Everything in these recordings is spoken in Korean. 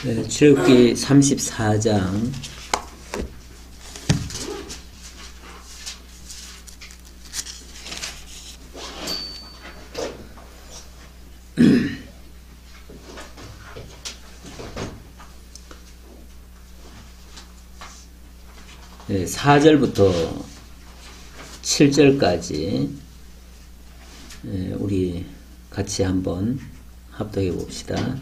네, 출애굽기 34장 네, 4절부터 7절까지 우리 같이 한번 합독해 봅시다.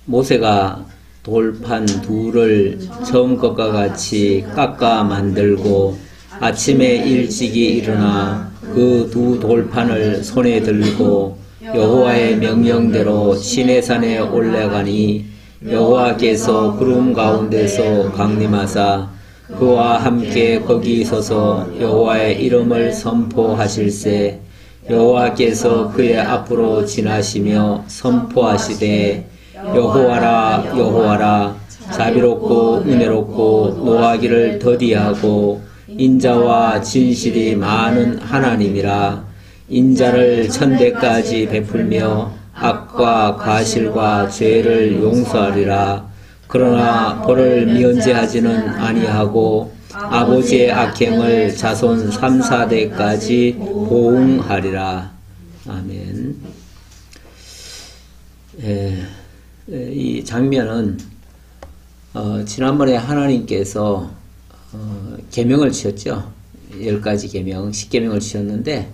모세가 돌판 둘을 처음 것과 같이 깎아 만들고 아침에 일찍이 일어나 그 두 돌판을 손에 들고 여호와의 명령대로 시내산에 올라가니 여호와께서 구름 가운데서 강림하사 그와 함께 거기 서서 여호와의 이름을 선포하실세 여호와께서 그의 앞으로 지나시며 선포하시되 여호와라 여호와라 자비롭고 은혜롭고 노하기를 더디하고 인자와 진실이 많은 하나님이라 인자를 천대까지 베풀며 악과 과실과 죄를 용서하리라. 그러나 벌을 면제하지는 아니하고 아버지의 악행을 자손 3, 4대까지 보응하리라. 아멘. 이 장면은 지난번에 하나님께서 계명을 주셨죠. 10가지 계명, 10계명을 주셨는데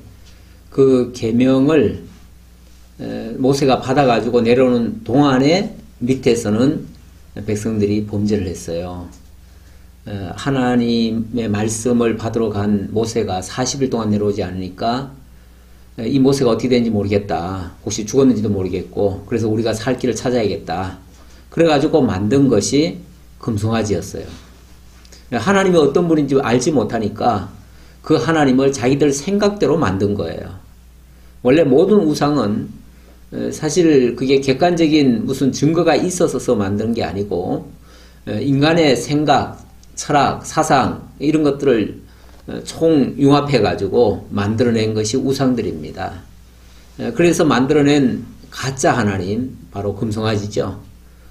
그 계명을 모세가 받아가지고 내려오는 동안에 밑에서는 백성들이 범죄를 했어요. 하나님의 말씀을 받으러 간 모세가 40일 동안 내려오지 않으니까 이 모세가 어떻게 되는지 모르겠다. 혹시 죽었는지도 모르겠고 그래서 우리가 살 길을 찾아야겠다. 그래가지고 만든 것이 금송아지였어요. 하나님이 어떤 분인지 알지 못하니까 그 하나님을 자기들 생각대로 만든 거예요. 원래 모든 우상은 사실 그게 객관적인 무슨 증거가 있어서 만든 게 아니고 인간의 생각, 철학, 사상 이런 것들을 총융합해 가지고 만들어낸 것이 우상들입니다. 그래서 만들어낸 가짜 하나님 바로 금송아지죠.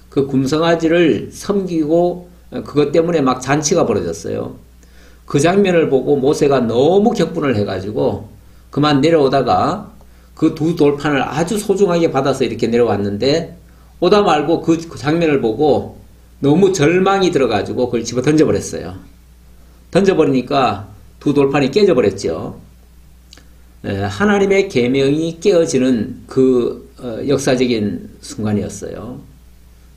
그 금송아지를 섬기고 그것 때문에 막 잔치가 벌어졌어요. 그 장면을 보고 모세가 너무 격분을 해가지고 그만 내려오다가 그 두 돌판을 아주 소중하게 받아서 이렇게 내려왔는데 오다 말고 그 장면을 보고 너무 절망이 들어가지고 그걸 집어 던져버렸어요. 던져버리니까 두 돌판이 깨져버렸죠. 하나님의 계명이 깨어지는 그 역사적인 순간이었어요.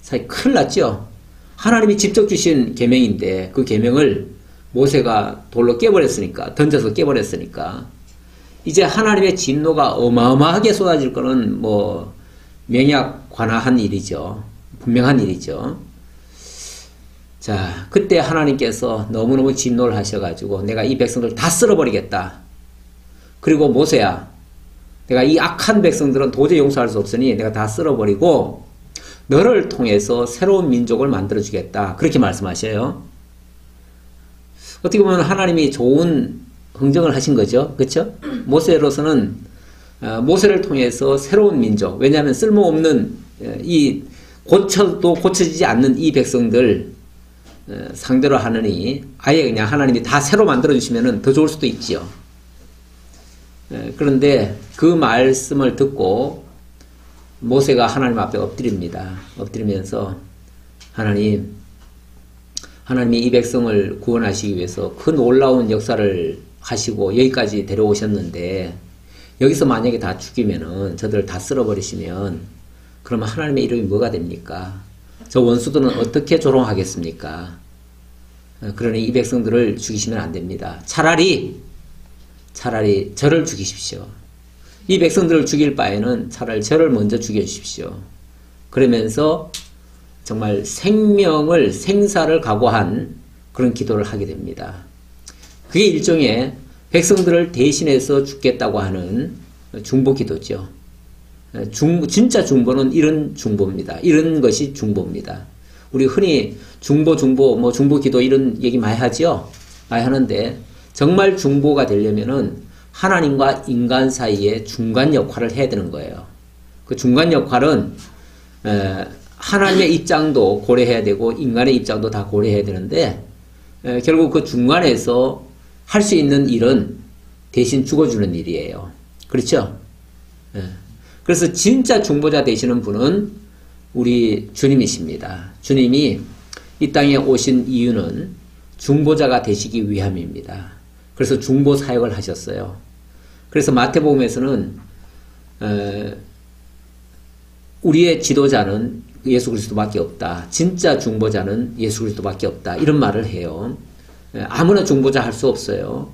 사실 큰일 났죠. 하나님이 직접 주신 계명인데 그 계명을 모세가 돌로 깨버렸으니까, 던져서 깨버렸으니까 이제 하나님의 진노가 어마어마하게 쏟아질 거는 뭐 명약관화한 일이죠. 분명한 일이죠. 자, 그때 하나님께서 너무너무 진노를 하셔가지고 내가 이 백성들 다 쓸어버리겠다. 그리고 모세야, 내가 이 악한 백성들은 도저히 용서할 수 없으니 내가 다 쓸어버리고 너를 통해서 새로운 민족을 만들어주겠다. 그렇게 말씀하셔요. 어떻게 보면 하나님이 좋은 흥정을 하신 거죠. 그렇죠? 모세로서는 모세를 통해서 새로운 민족, 왜냐하면 쓸모없는 이 고쳐도 고쳐지지 않는 이 백성들 상대로 하느니 아예 그냥 하나님이 다 새로 만들어주시면 더 좋을 수도 있지요. 그런데 그 말씀을 듣고 모세가 하나님 앞에 엎드립니다. 엎드리면서 하나님이 이 백성을 구원하시기 위해서 그 놀라운 역사를 하시고 여기까지 데려오셨는데 여기서 만약에 다 죽이면은 저들을 다 쓸어버리시면 그러면 하나님의 이름이 뭐가 됩니까? 저 원수들은 어떻게 조롱하겠습니까? 그러니 이 백성들을 죽이시면 안 됩니다. 차라리 저를 죽이십시오. 이 백성들을 죽일 바에는 차라리 저를 먼저 죽여주십시오. 그러면서 정말 생사를 각오한 그런 기도를 하게 됩니다. 그게 일종의 백성들을 대신해서 죽겠다고 하는 중보기도죠. 진짜 중보는 이런 중보입니다. 이런 것이 중보입니다. 우리 흔히 중보기도 이런 얘기 많이 하죠. 많이 하는데 정말 중보가 되려면은 하나님과 인간 사이에 중간 역할을 해야 되는 거예요. 그 중간 역할은 하나님의 입장도 고려해야 되고 인간의 입장도 다 고려해야 되는데 결국 그 중간에서 할 수 있는 일은 대신 죽어주는 일이에요. 그렇죠? 그래서 진짜 중보자 되시는 분은 우리 주님이십니다. 주님이 이 땅에 오신 이유는 중보자가 되시기 위함입니다. 그래서 중보 사역을 하셨어요. 그래서 마태복음에서는 우리의 지도자는 예수 그리스도밖에 없다. 진짜 중보자는 예수 그리스도밖에 없다. 이런 말을 해요. 아무나 중보자 할 수 없어요.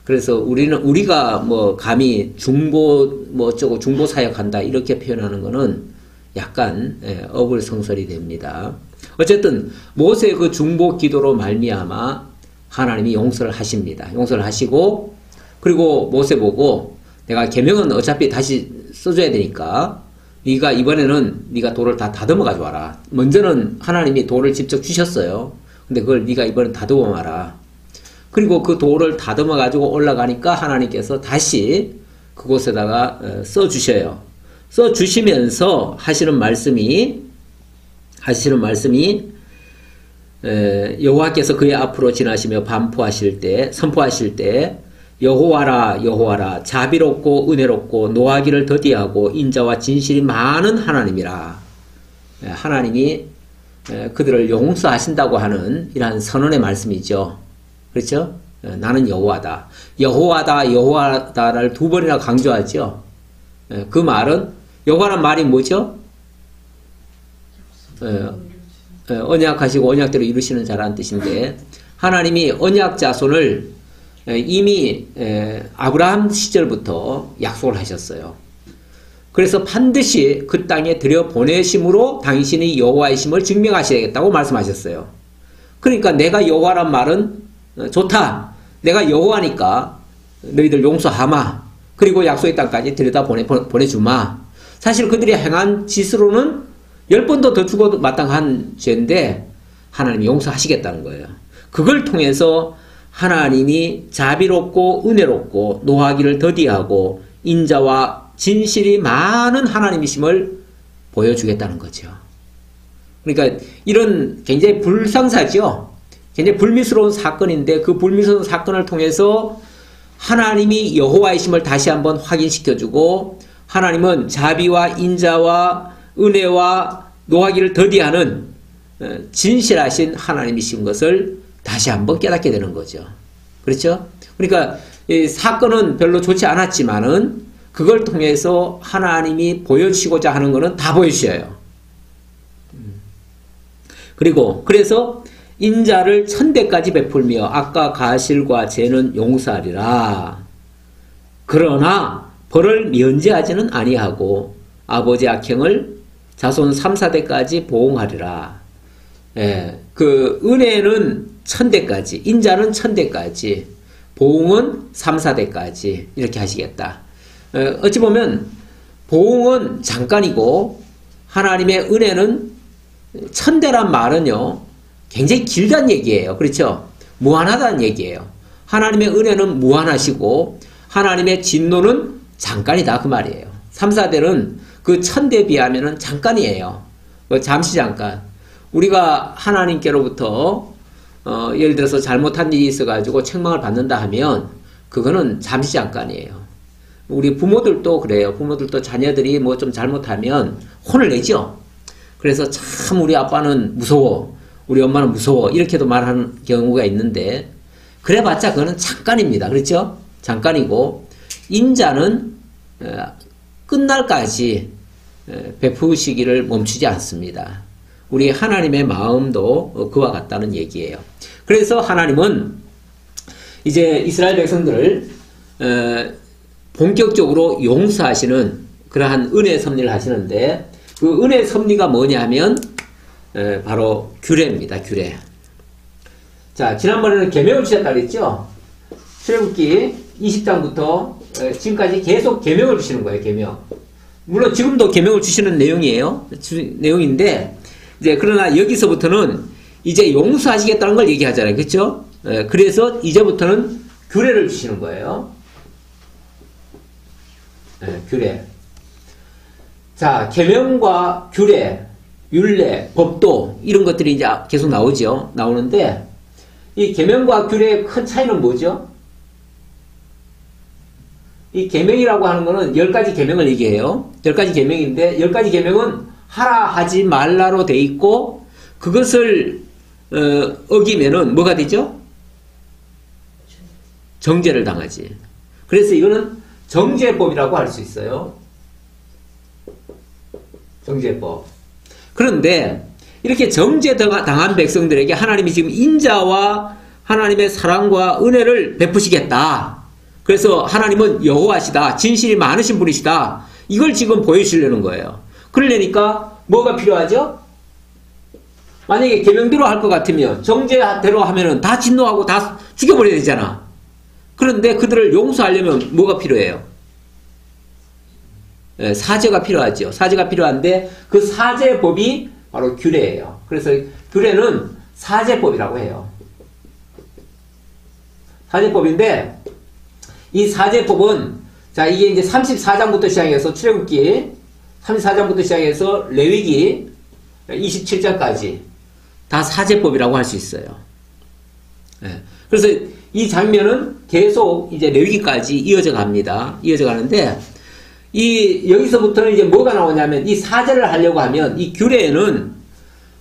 그래서 우리가 뭐 감히 중보 뭐 어쩌고 중보 사역한다 이렇게 표현하는 거는 약간 어불성설이 됩니다. 어쨌든 모세의 그 중보 기도로 말미암아 하나님이 용서를 하십니다. 용서를 하시고 그리고 모세 보고 내가 계명은 어차피 다시 써줘야 되니까 네가 이번에는 네가 돌을 다 다듬어 가져와라. 먼저는 하나님이 돌을 직접 주셨어요. 근데 그걸 네가 이번엔 다듬어 와라. 그리고 그 돌을 다듬어 가지고 올라가니까 하나님께서 다시 그곳에다가 써주셔요. 써주시면서 하시는 말씀이 여호와께서 그의 앞으로 지나시며 선포하실 때 여호와라 여호와라 자비롭고 은혜롭고 노하기를 더디하고 인자와 진실이 많은 하나님이라. 하나님이 그들을 용서하신다고 하는 이러한 선언의 말씀이죠. 그렇죠? 나는 여호와다. 여호와다 여호와다를 두 번이나 강조하죠. 그 말은 여호와란 말이 뭐죠? 언약하시고 언약대로 이루시는 자라는 뜻인데 하나님이 언약 자손을 이미 아브라함 시절부터 약속을 하셨어요. 그래서 반드시 그 땅에 들여보내심으로 당신이 여호와이심을 증명하셔야겠다고 말씀하셨어요. 그러니까 내가 여호와란 말은 좋다. 내가 여호와니까 너희들 용서하마. 그리고 약속의 땅까지 들여다 보내주마. 사실 그들이 행한 짓으로는 10번도 더 죽어도 마땅한 죄인데 하나님이 용서하시겠다는 거예요. 그걸 통해서 하나님이 자비롭고 은혜롭고 노하기를 더디하고 인자와 진실이 많은 하나님이심을 보여주겠다는 거죠. 그러니까 이런 굉장히 불상사죠. 굉장히 불미스러운 사건인데 그 불미스러운 사건을 통해서 하나님이 여호와이심을 다시 한번 확인시켜주고 하나님은 자비와 인자와 은혜와 노하기를 더디하는 진실하신 하나님이신 것을 다시 한번 깨닫게 되는 거죠. 그렇죠? 그러니까 이 사건은 별로 좋지 않았지만은 그걸 통해서 하나님이 보여주시고자 하는 것은 다 보여주셔요. 그리고 그래서 인자를 1000대까지 베풀며 악과 가실과 죄는 용서하리라. 그러나 벌을 면제하지는 아니하고 아버지 악행을 자손 3, 4대까지 보응하리라. 그 은혜는 1000대까지, 인자는 1000대까지, 보응은 3, 4대까지 이렇게 하시겠다. 어찌 보면 보응은 잠깐이고 하나님의 은혜는 1000대란 말은요 굉장히 길다는 얘기예요. 그렇죠? 무한하다는 얘기예요. 하나님의 은혜는 무한하시고 하나님의 진노는 잠깐이다 그 말이에요. 3, 4대는 그 1000대에 비하면 잠깐이에요. 잠시 잠깐. 우리가 하나님께로부터 예를 들어서 잘못한 일이 있어가지고 책망을 받는다 하면 그거는 잠시 잠깐이에요. 우리 부모들도 그래요. 부모들도 자녀들이 뭐 좀 잘못하면 혼을 내죠. 그래서 참 우리 아빠는 무서워. 우리 엄마는 무서워. 이렇게도 말하는 경우가 있는데 그래봤자 그거는 잠깐입니다. 그렇죠? 잠깐이고 인자는 끝날까지 베푸시기를 멈추지 않습니다. 우리 하나님의 마음도 그와 같다는 얘기예요. 그래서 하나님은 이제 이스라엘 백성들을 본격적으로 용서하시는 그러한 은혜 섭리를 하시는데 그 은혜 섭리가 뭐냐면 바로 규례입니다. 규례. 자, 지난번에는 계명을 주셨다 그랬죠? 출애굽기 20장부터 지금까지 계속 계명을 주시는 거예요. 계명. 물론 지금도 계명을 주시는 내용인데 이제 그러나 여기서부터는 이제 용서하시겠다는 걸 얘기하잖아요. 그렇죠? 그래서 이제부터는 규례를 주시는 거예요. 규례. 자, 계명과 규례 율례, 법도 이런 것들이 이제 계속 나오죠. 나오는데 이 계명과 규례의 큰 차이는 뭐죠? 이 계명이라고 하는 거는 10가지 계명을 얘기해요. 10가지 계명인데 10가지 계명은 하라 하지 말라로 돼 있고 그것을 어기면은 뭐가 되죠? 정죄를 당하지. 그래서 이거는 정죄법이라고 할 수 있어요. 정죄법. 그런데 이렇게 정죄당한 백성들에게 하나님이 지금 인자와 하나님의 사랑과 은혜를 베푸시겠다. 그래서 하나님은 여호와시다. 진실이 많으신 분이시다. 이걸 지금 보여주려는 거예요. 그러려니까 뭐가 필요하죠? 만약에 계명대로 할 것 같으면 정죄대로 하면은 다 진노하고 다 죽여버려야 되잖아. 그런데 그들을 용서하려면 뭐가 필요해요? 사죄가 필요하죠. 사죄가 필요한데 그 사죄법이 바로 규례예요. 그래서 규례는 사죄법이라고 해요. 사죄법인데 이 사죄법은 자 이게 이제 34장부터 시작해서 출애굽기 34장부터 시작해서 레위기 27장까지 다 사죄법이라고 할 수 있어요. 그래서 이 장면은 계속 이제 레위기까지 이어져 갑니다. 이어져 가는데 여기서부터는 이제 뭐가 나오냐면 이 사죄를 하려고 하면 이 규례에는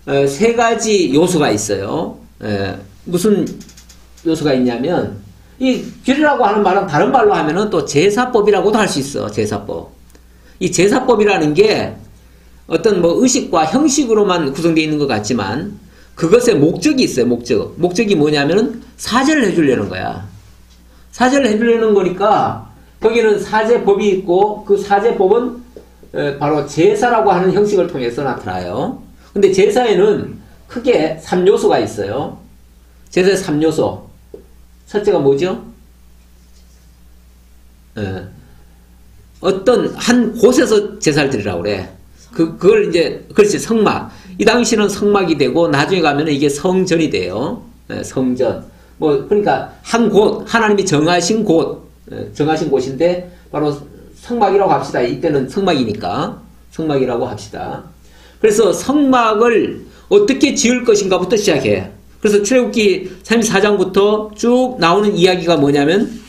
3가지 요소가 있어요. 무슨 요소가 있냐면 이 규례라고 하는 말은 다른 말로 하면은 또 제사법이라고도 할 수 있어. 제사법. 이 제사법이라는 게 어떤 뭐 의식과 형식으로만 구성되어 있는 것 같지만 그것의 목적이 있어요. 목적이 뭐냐면은 사죄를 해주려는 거야. 사죄를 해주려는 거니까 거기는 사죄법이 있고 그 사죄법은 바로 제사라고 하는 형식을 통해서 나타나요. 근데 제사에는 크게 3요소가 있어요. 제사의 3요소. 첫째가 뭐죠? 어떤 한 곳에서 제사를 드리라고 그래. 그걸 이제, 그렇지, 성막. 이 당시는 성막이 되고, 나중에 가면 이게 성전이 돼요. 성전. 그러니까, 한 곳, 하나님이 정하신 곳인데, 바로 성막이라고 합시다. 이때는 성막이니까. 성막이라고 합시다. 그래서 성막을 어떻게 지을 것인가부터 시작해. 그래서 출애굽기 34장부터 쭉 나오는 이야기가 뭐냐면,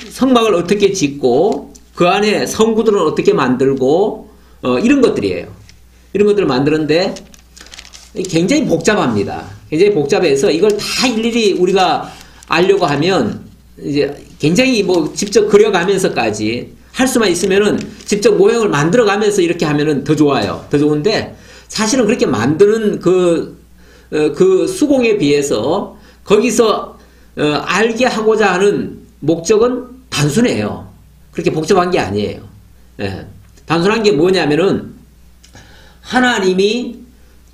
성막을 어떻게 짓고, 그 안에 성구들은 어떻게 만들고, 이런 것들이에요. 이런 것들을 만드는데 굉장히 복잡합니다. 굉장히 복잡해서 이걸 다 일일이 우리가 알려고 하면 이제 굉장히 직접 그려가면서까지 할 수만 있으면은 직접 모형을 만들어가면서 이렇게 하면은 더 좋아요. 더 좋은데 사실은 그렇게 만드는 그 수공에 비해서 거기서 알게 하고자 하는 목적은 단순해요. 그렇게 복잡한 게 아니에요. 단순한 게 뭐냐면은 하나님이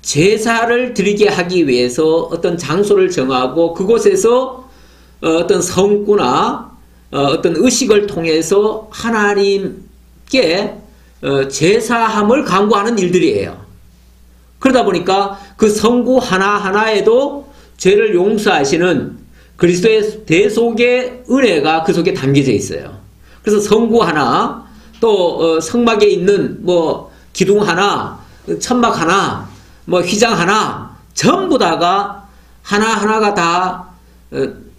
제사를 드리게 하기 위해서 어떤 장소를 정하고 그곳에서 어떤 성구나 어떤 의식을 통해서 하나님께 제사함을 강구하는 일들이에요. 그러다 보니까 그 성구 하나하나에도 죄를 용서하시는 그리스도의 대속의 은혜가 그 속에 담겨져 있어요. 그래서 성구 하나, 또 성막에 있는 기둥 하나, 천막 하나, 휘장 하나, 전부 다가 하나하나가 다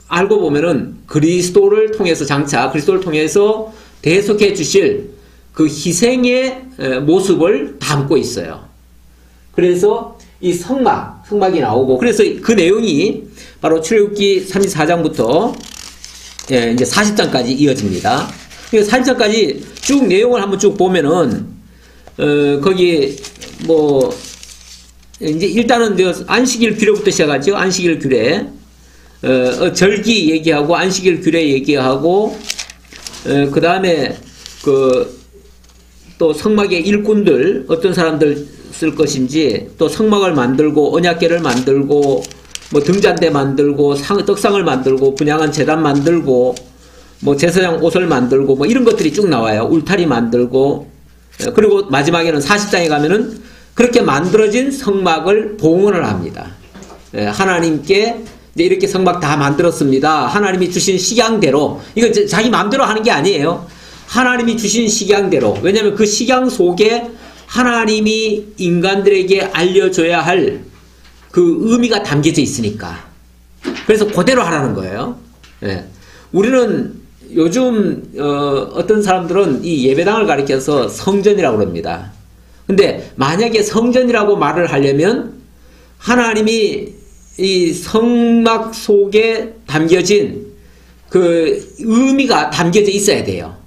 알고 보면은 그리스도를 통해서 그리스도를 통해서 대속해 주실 그 희생의 모습을 담고 있어요. 그래서 이 성막이 나오고, 그래서 그 내용이 바로 출애굽기 34장부터 이제 40장까지 이어집니다. 40장까지 쭉 내용을 한번 쭉 보면은, 거기, 이제 일단은 안식일 규례부터 시작하죠. 안식일 규례. 절기 얘기하고, 안식일 규례 얘기하고, 그 다음에, 또 성막의 일꾼들, 어떤 사람들 쓸 것인지, 또 성막을 만들고, 언약궤를 만들고, 등잔대 만들고, 떡상을 만들고, 분향한 제단 만들고, 제사장 옷을 만들고, 이런 것들이 쭉 나와요. 울타리 만들고, 그리고 마지막에는 40장에 가면은 그렇게 만들어진 성막을 봉헌을 합니다. 하나님께 이제 이렇게 성막 다 만들었습니다. 하나님이 주신 식양대로, 이거 자기 마음대로 하는 게 아니에요. 하나님이 주신 식양대로. 왜냐하면 그 식양 속에 하나님이 인간들에게 알려줘야 할 그 의미가 담겨져 있으니까. 그래서 그대로 하라는 거예요. 예. 우리는 요즘 어떤 사람들은 이 예배당을 가리켜서 성전이라고 합니다. 근데 만약에 성전이라고 말을 하려면 하나님이 이 성막 속에 담겨진 그 의미가 담겨져 있어야 돼요.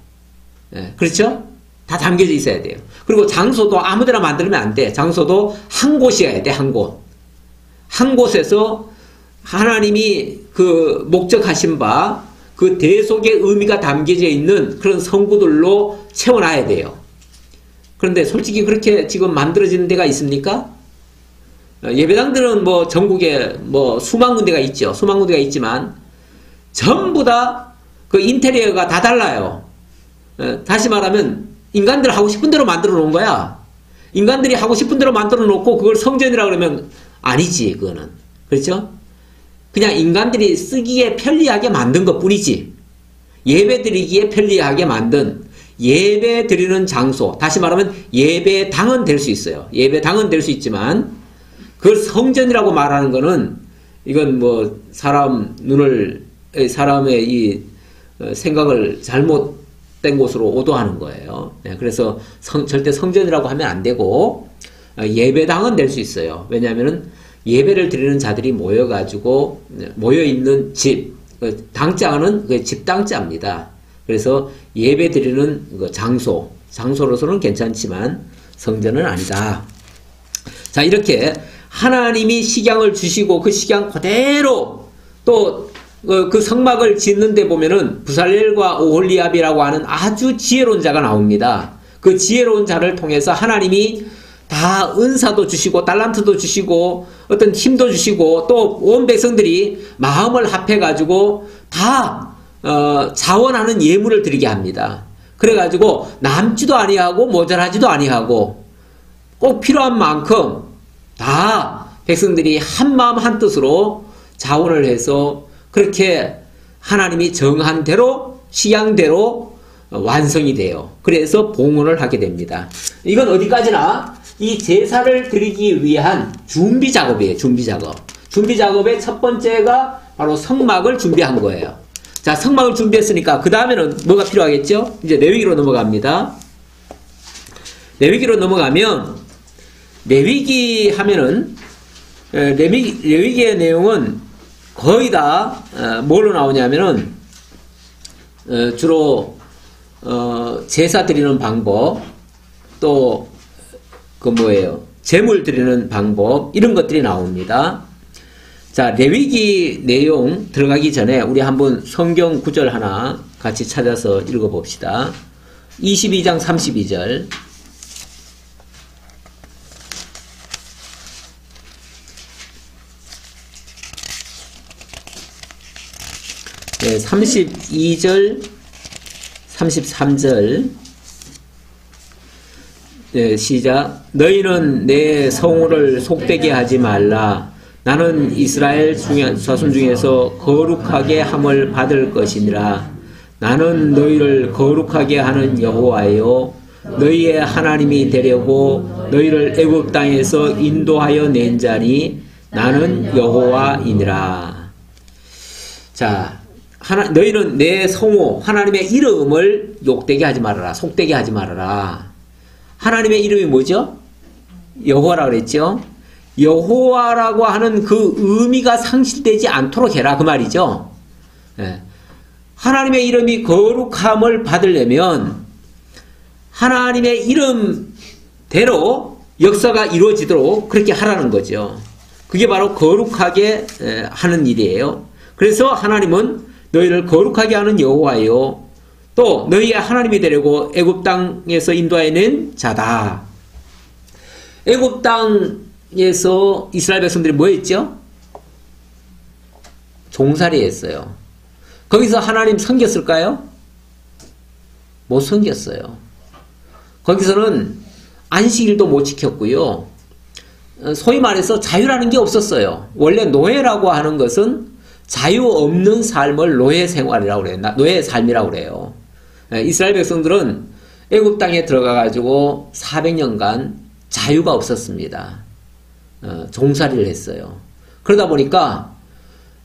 예, 그렇죠? 다 담겨져 있어야 돼요. 그리고 장소도 아무데나 만들면 안 돼. 장소도 한 곳이어야 돼, 한 곳. 한 곳에서 하나님이 그 목적하신 바, 그 대속의 의미가 담겨져 있는 그런 성구들로 채워놔야 돼요. 그런데 솔직히 그렇게 지금 만들어지는 데가 있습니까? 예배당들은 뭐 전국에 뭐 수만 군데가 있죠. 수만 군데가 있지만 전부 다 그 인테리어가 다 달라요. 다시 말하면 인간들 하고 싶은 대로 만들어 놓은 거야. 인간들이 하고 싶은 대로 만들어 놓고 그걸 성전이라 그러면 아니지, 그거는. 그렇죠? 그냥 인간들이 쓰기에 편리하게 만든 것 뿐이지. 예배 드리기에 편리하게 만든 예배 드리는 장소, 다시 말하면 예배당은 될 수 있어요. 예배당은 될 수 있지만 그걸 성전이라고 말하는 거는 이건 뭐 사람의 이 생각을 잘못된 곳으로 오도하는 거예요. 그래서 절대 성전이라고 하면 안 되고 예배당은 될 수 있어요. 왜냐하면은 예배를 드리는 자들이 모여가지고 모여있는 집, 당자는 집당자입니다. 그래서 예배 드리는 장소로서는 괜찮지만 성전은 아니다. 자, 이렇게 하나님이 식양을 주시고 그 식양 그대로 또 그 성막을 짓는 데 보면은 부살렐과 오홀리압이라고 하는 아주 지혜로운 자가 나옵니다. 그 지혜로운 자를 통해서 하나님이 다 은사도 주시고 달란트도 주시고 어떤 힘도 주시고 또 온 백성들이 마음을 합해가지고 다 자원하는 예물을 드리게 합니다. 그래가지고 남지도 아니하고 모자라지도 아니하고 꼭 필요한 만큼 다 백성들이 한 마음 한 뜻으로 자원을 해서 그렇게 하나님이 정한 대로 식양대로 완성이 돼요. 그래서 봉헌을 하게 됩니다. 이건 어디까지나 이 제사를 드리기 위한 준비 작업이에요. 준비 작업. 준비 작업의 첫 번째가 바로 성막을 준비한 거예요. 자, 성막을 준비했으니까 그 다음에는 뭐가 필요하겠죠? 이제 레위기로 넘어갑니다. 레위기로 넘어가면 레위기 하면은 레위기의 내용은 거의 다 뭘로 나오냐면은 주로 제사 드리는 방법, 또 그 뭐예요? 제물 드리는 방법, 이런 것들이 나옵니다. 자, 레위기 내용 들어가기 전에 우리 한번 성경 구절 하나 같이 찾아서 읽어봅시다. 22장 32절. 네, 32절, 33절. 네, 시작. 너희는 내 성호를 속되게 하지 말라. 나는 이스라엘 자손 중에서 거룩하게 함을 받을 것이니라. 나는 너희를 거룩하게 하는 여호와요, 너희의 하나님이 되려고 너희를 애굽 땅에서 인도하여 낸 자니 나는 여호와이니라. 자, 너희는 내 성호, 하나님의 이름을 욕되게 하지 말아라. 속되게 하지 말아라. 하나님의 이름이 뭐죠? 여호와라고 그랬죠? 여호와라고 하는 그 의미가 상실되지 않도록 해라, 그 말이죠. 예. 하나님의 이름이 거룩함을 받으려면 하나님의 이름대로 역사가 이루어지도록 그렇게 하라는 거죠. 그게 바로 거룩하게 하는 일이에요. 그래서 하나님은 너희를 거룩하게 하는 여호와요, 또 너희의 하나님이 되려고 애굽 땅에서 인도해낸 자다. 애굽 땅에서 이스라엘 백성들이 뭐 했죠? 종살이 했어요. 거기서 하나님 섬겼을까요? 못 섬겼어요. 거기서는 안식일도 못 지켰고요. 소위 말해서 자유라는 게 없었어요. 원래 노예라고 하는 것은 자유 없는 삶을 노예 생활이라고 그래요. 노예 삶이라고 그래요. 이스라엘 백성들은 애굽 땅에 들어가 가지고 400년간 자유가 없었습니다. 종살이를 했어요. 그러다 보니까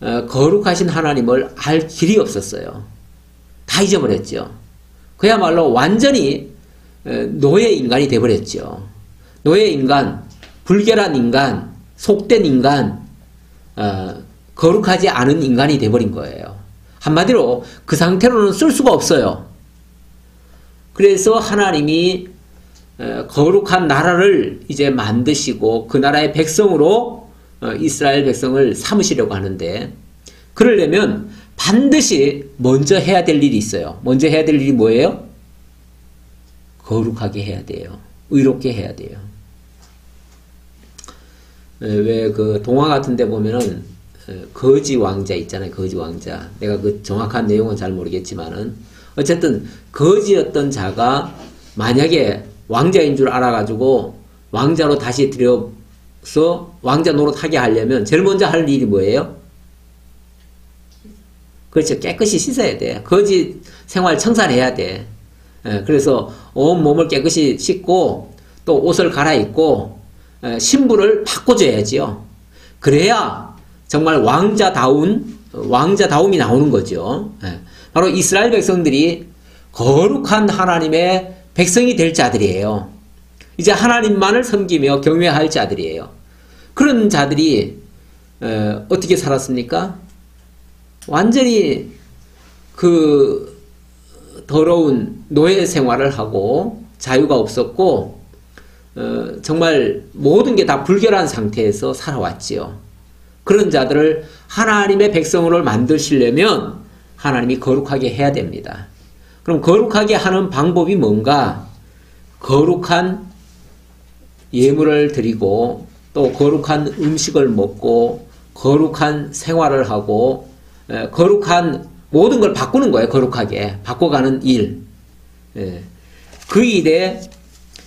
거룩하신 하나님을 알 길이 없었어요. 다 잊어버렸죠. 그야말로 완전히 노예 인간이 되어버렸죠. 노예 인간, 불결한 인간, 속된 인간, 거룩하지 않은 인간이 되어버린 거예요. 한마디로 그 상태로는 쓸 수가 없어요. 그래서 하나님이 거룩한 나라를 이제 만드시고 그 나라의 백성으로 이스라엘 백성을 삼으시려고 하는데, 그러려면 반드시 먼저 해야 될 일이 있어요. 먼저 해야 될 일이 뭐예요? 거룩하게 해야 돼요. 의롭게 해야 돼요. 왜 그 동화 같은 데 보면은 거지 왕자 있잖아요. 거지 왕자. 내가 그 정확한 내용은 잘 모르겠지만은 어쨌든 거지였던 자가 만약에 왕자인 줄 알아가지고 왕자로 다시 들여서 왕자 노릇하게 하려면 제일 먼저 할 일이 뭐예요? 그렇죠. 깨끗이 씻어야 돼. 거지 생활 청산해야 돼. 그래서 온 몸을 깨끗이 씻고 또 옷을 갈아입고 신분을 바꿔줘야지요. 그래야 정말 왕자다움이 나오는 거죠. 바로 이스라엘 백성들이 거룩한 하나님의 백성이 될 자들이에요. 이제 하나님만을 섬기며 경외할 자들이에요. 그런 자들이 어떻게 살았습니까? 완전히 그 더러운 노예 생활을 하고 자유가 없었고 정말 모든 게 다 불결한 상태에서 살아왔지요. 그런 자들을 하나님의 백성으로 만드시려면 하나님이 거룩하게 해야 됩니다. 그럼 거룩하게 하는 방법이 뭔가? 거룩한 예물을 드리고 또 거룩한 음식을 먹고 거룩한 생활을 하고 거룩한 모든 걸 바꾸는 거예요. 거룩하게 바꿔가는 일. 그 일에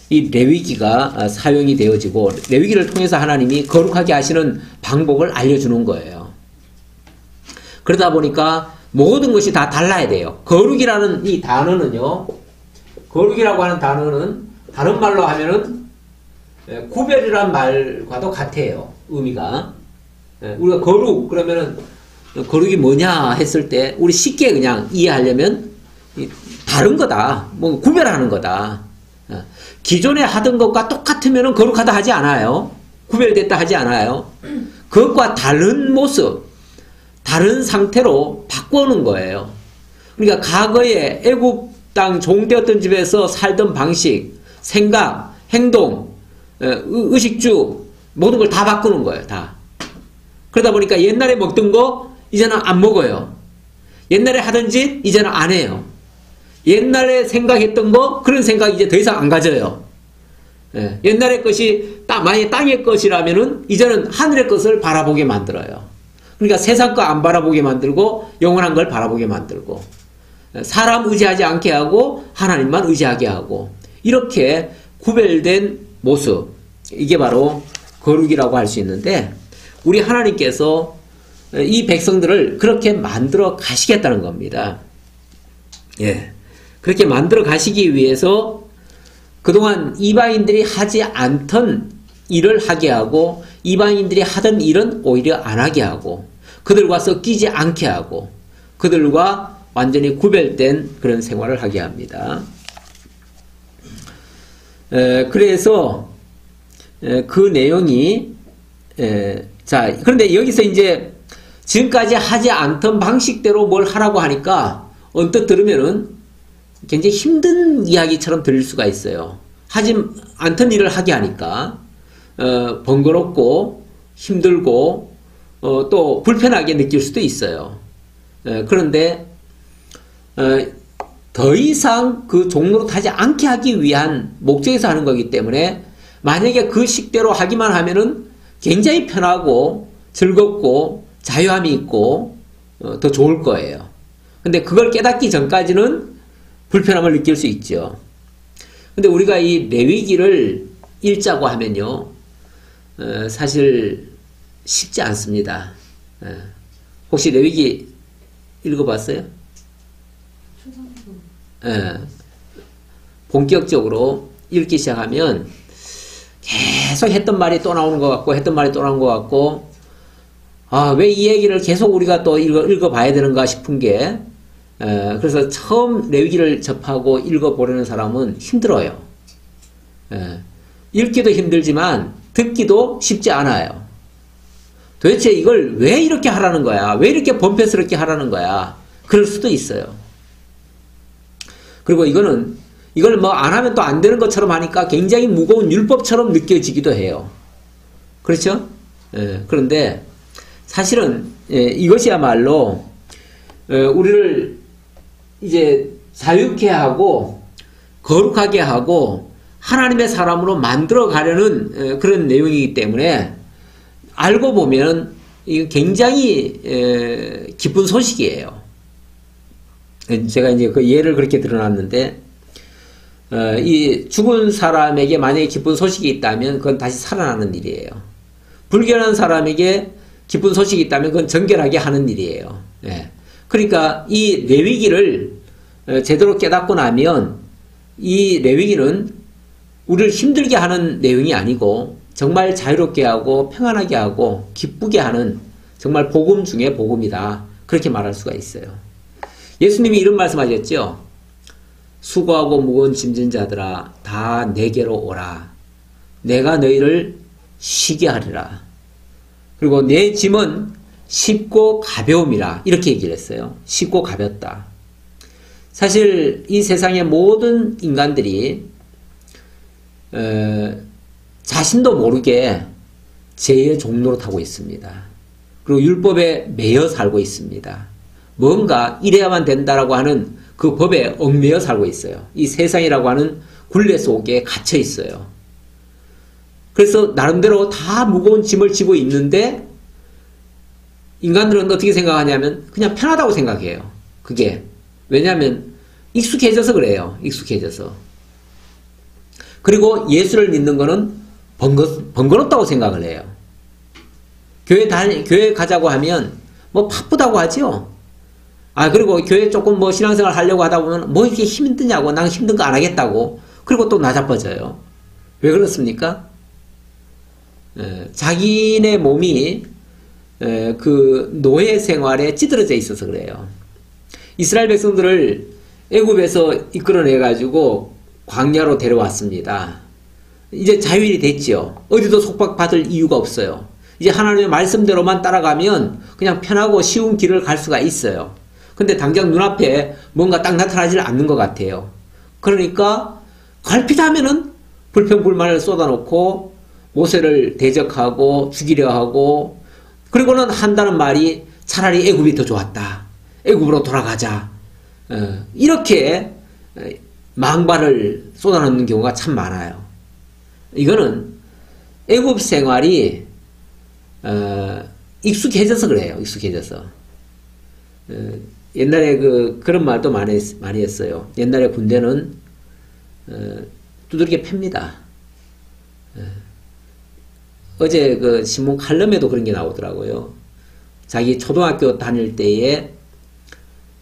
이 레위기가 사용이 되어지고 레위기를 통해서 하나님이 거룩하게 하시는 방법을 알려주는 거예요. 그러다 보니까 모든 것이 다 달라야 돼요. 거룩이라는 이 단어는요, 거룩이라고 하는 단어는 다른 말로 하면은 구별이란 말과도 같아요. 의미가. 우리가 거룩 그러면은 거룩이 뭐냐 했을 때 우리 쉽게 그냥 이해하려면 다른 거다. 뭐 구별하는 거다. 기존에 하던 것과 똑같으면 거룩하다 하지 않아요. 구별됐다 하지 않아요. 그것과 다른 모습, 다른 상태로 바꾸는 거예요. 그러니까 과거에 애굽 땅 종되었던 집에서 살던 방식, 생각, 행동, 의식주 모든 걸 다 바꾸는 거예요. 다. 그러다 보니까 옛날에 먹던 거 이제는 안 먹어요. 옛날에 하던 짓 이제는 안 해요. 옛날에 생각했던 거 그런 생각 이제 더 이상 안 가져요. 옛날의 것이 만약에 땅의 것이라면은 이제는 하늘의 것을 바라보게 만들어요. 그러니까 세상 거 안 바라보게 만들고 영원한 걸 바라보게 만들고 사람 의지하지 않게 하고 하나님만 의지하게 하고 이렇게 구별된 모습, 이게 바로 거룩이라고 할 수 있는데 우리 하나님께서 이 백성들을 그렇게 만들어 가시겠다는 겁니다. 예. 그렇게 만들어 가시기 위해서 그동안 이방인들이 하지 않던 일을 하게 하고 이방인들이 하던 일은 오히려 안 하게 하고 그들과 섞이지 않게 하고 그들과 완전히 구별된 그런 생활을 하게 합니다. 그래서 그 내용이 자, 그런데 여기서 이제 지금까지 하지 않던 방식대로 뭘 하라고 하니까 언뜻 들으면은 굉장히 힘든 이야기처럼 들릴 수가 있어요. 하지 않던 일을 하게 하니까 번거롭고 힘들고 또 불편하게 느낄 수도 있어요. 그런데 더 이상 그 종로로 타지 않게 하기 위한 목적에서 하는 거기 때문에 만약에 그 식대로 하기만 하면은 굉장히 편하고 즐겁고 자유함이 있고 더 좋을 거예요. 근데 그걸 깨닫기 전까지는 불편함을 느낄 수 있죠. 근데 우리가 이 레위기를 읽자고 하면요, 사실 쉽지 않습니다. 혹시 레위기 읽어봤어요? 본격적으로 읽기 시작하면 계속 했던 말이 또 나오는 것 같고, 했던 말이 또 나오는 것 같고, 아, 왜 이 얘기를 계속 우리가 또 읽어봐야 되는가 싶은 게, 그래서 처음 레위기를 접하고 읽어보려는 사람은 힘들어요. 읽기도 힘들지만, 듣기도 쉽지 않아요. 도대체 이걸 왜 이렇게 하라는 거야? 왜 이렇게 범패스럽게 하라는 거야? 그럴 수도 있어요. 그리고 이걸 뭐 안 하면 또 안 되는 것처럼 하니까 굉장히 무거운 율법처럼 느껴지기도 해요. 그렇죠? 그런데 사실은 이것이야말로 우리를 이제 자유케 하고 거룩하게 하고 하나님의 사람으로 만들어 가려는 그런 내용이기 때문에 알고 보면 이거 굉장히 기쁜 소식이에요. 제가 이제 그 예를 그렇게 들어놨는데, 이 죽은 사람에게 만약에 기쁜 소식이 있다면 그건 다시 살아나는 일이에요. 불결한 사람에게 기쁜 소식이 있다면 그건 정결하게 하는 일이에요. 그러니까 이 레위기를 제대로 깨닫고 나면 이 레위기는 우리를 힘들게 하는 내용이 아니고 정말 자유롭게 하고 평안하게 하고 기쁘게 하는 정말 복음 중에 복음이다. 그렇게 말할 수가 있어요. 예수님이 이런 말씀하셨죠. 수고하고 무거운 짐진 자들아 다 내게로 오라. 내가 너희를 쉬게 하리라. 그리고 내 짐은 쉽고 가벼움이라. 이렇게 얘기를 했어요. 쉽고 가볍다. 사실 이 세상의 모든 인간들이 자신도 모르게 죄의 종로로 타고 있습니다. 그리고 율법에 매여 살고 있습니다. 뭔가 이래야만 된다라고 하는 그 법에 얽매여 살고 있어요. 이 세상이라고 하는 굴레 속에 갇혀 있어요. 그래서 나름대로 다 무거운 짐을 지고 있는데 인간들은 어떻게 생각하냐면 그냥 편하다고 생각해요. 그게. 왜냐하면 익숙해져서 그래요. 익숙해져서. 그리고 예수를 믿는 거는 번거롭다고 생각을 해요. 교회 가자고 하면 뭐 바쁘다고 하죠. 그리고 교회 조금 뭐 신앙생활 하려고 하다 보면 뭐 이렇게 힘드냐고, 난 힘든 거 안 하겠다고. 그리고 또 나자빠져요. 왜 그렇습니까? 자기네 몸이 그 노예 생활에 찌들어져 있어서 그래요. 이스라엘 백성들을 애굽에서 이끌어내가지고 광야로 데려왔습니다. 이제 자유인이 됐죠. 어디도 속박받을 이유가 없어요. 이제 하나님의 말씀대로만 따라가면 그냥 편하고 쉬운 길을 갈 수가 있어요. 근데 당장 눈앞에 뭔가 딱 나타나질 않는 것 같아요. 그러니까 걸핏하면은 불평불만을 쏟아놓고 모세를 대적하고 죽이려 하고, 그리고는 한다는 말이 차라리 애굽이 더 좋았다. 애굽으로 돌아가자. 이렇게 망발을 쏟아놓는 경우가 참 많아요. 이거는 애굽 생활이 익숙해져서 그래요. 익숙해져서. 옛날에 그런 말도 많이 했어요. 옛날에 군대는 두들겨 팹니다. 어제 그 신문 칼럼에도 그런 게 나오더라고요. 자기 초등학교 다닐 때에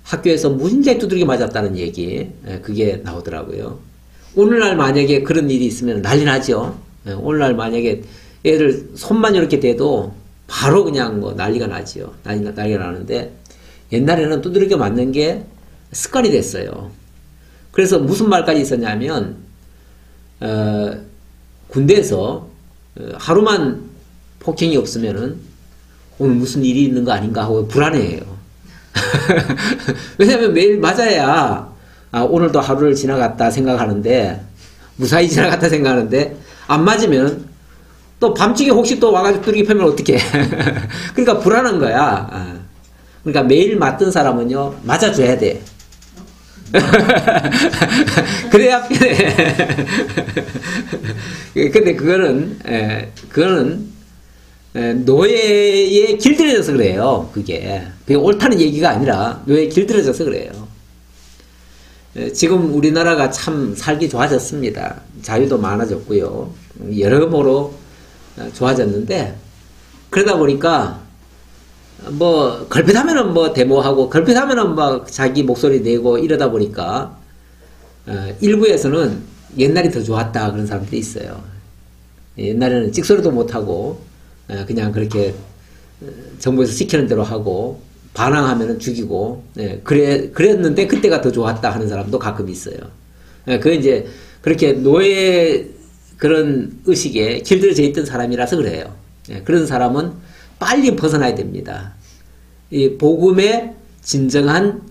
학교에서 무진장에 두들겨 맞았다는 얘기, 그게 나오더라고요. 오늘날 만약에 그런 일이 있으면 난리 나죠. 오늘날 만약에 애들 손만 이렇게 대도 바로 그냥 뭐 난리가 나지요. 난리가 나는데 옛날에는 두드려 맞는 게 습관이 됐어요. 그래서 무슨 말까지 있었냐면 군대에서 하루만 폭행이 없으면은 오늘 무슨 일이 있는 거 아닌가 하고 불안해해요. 왜냐하면 매일 맞아야 오늘도 하루를 지나갔다 생각하는데, 무사히 지나갔다 생각하는데 안 맞으면 또 밤중에 혹시 또 와가지고 두들겨 패면 어떡해. 그러니까 불안한 거야. 그러니까 매일 맞던 사람은요 맞아줘야 돼. 그래야 편해. 근데 그거는 노예에 길들여져서 그래요. 그게 옳다는 얘기가 아니라 노예에 길들여져서 그래요. 지금 우리나라가 참 살기 좋아졌습니다. 자유도 많아졌고요. 여러모로 좋아졌는데, 그러다 보니까 뭐 걸핏하면은 뭐 데모하고 걸핏하면은 막 자기 목소리 내고 이러다 보니까 일부에서는 옛날이 더 좋았다 그런 사람들이 있어요. 옛날에는 찍소리도 못하고 그냥 그렇게 정부에서 시키는 대로 하고 반항하면은 죽이고 그랬는데 그때가 더 좋았다 하는 사람도 가끔 있어요. 그 이제 그렇게 노예 그런 의식에 길들여져 있던 사람이라서 그래요. 그런 사람은 빨리 벗어나야 됩니다. 이 복음의 진정한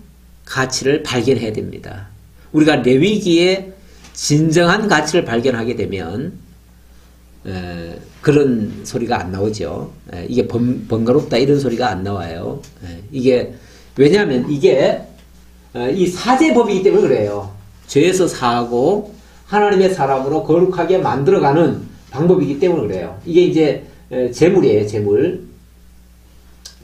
가치를 발견해야 됩니다. 우리가 레위기에 진정한 가치를 발견하게 되면 그런 소리가 안 나오죠. 이게 번거롭다 이런 소리가 안 나와요. 이게 왜냐하면 이게 이 사제법이기 때문에 그래요. 죄에서 사하고 하나님의 사람으로 거룩하게 만들어가는 방법이기 때문에 그래요. 이게 이제 제물이에요. 제물.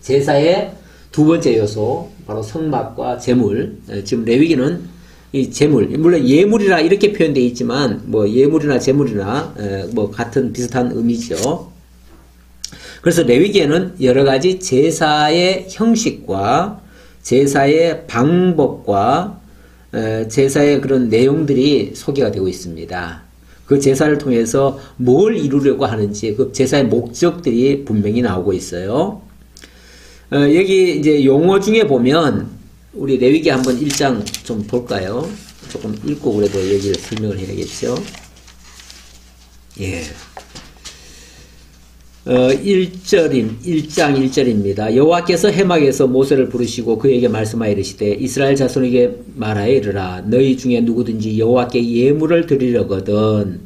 제사의 두 번째 요소 바로 성막과 제물. 지금 레위기는 이 제물, 물론 예물이라 이렇게 표현되어 있지만 뭐 예물이나 제물이나 뭐 같은 비슷한 의미죠. 그래서 레위기에는 여러 가지 제사의 형식과 제사의 방법과 제사의 그런 내용들이 소개가 되고 있습니다. 그 제사를 통해서 뭘 이루려고 하는지 그 제사의 목적들이 분명히 나오고 있어요. 여기 이제 용어 중에 보면 우리 레위기 한번 1장 좀 볼까요? 조금 읽고 그래도 여기를 설명을 해야겠죠. 예. 1장 1절입니다. 여호와께서 해막에서 모세를 부르시고 그에게 말씀하여 이르시되 이스라엘 자손에게 말하여 이르라 너희 중에 누구든지 여호와께 예물을 드리려거든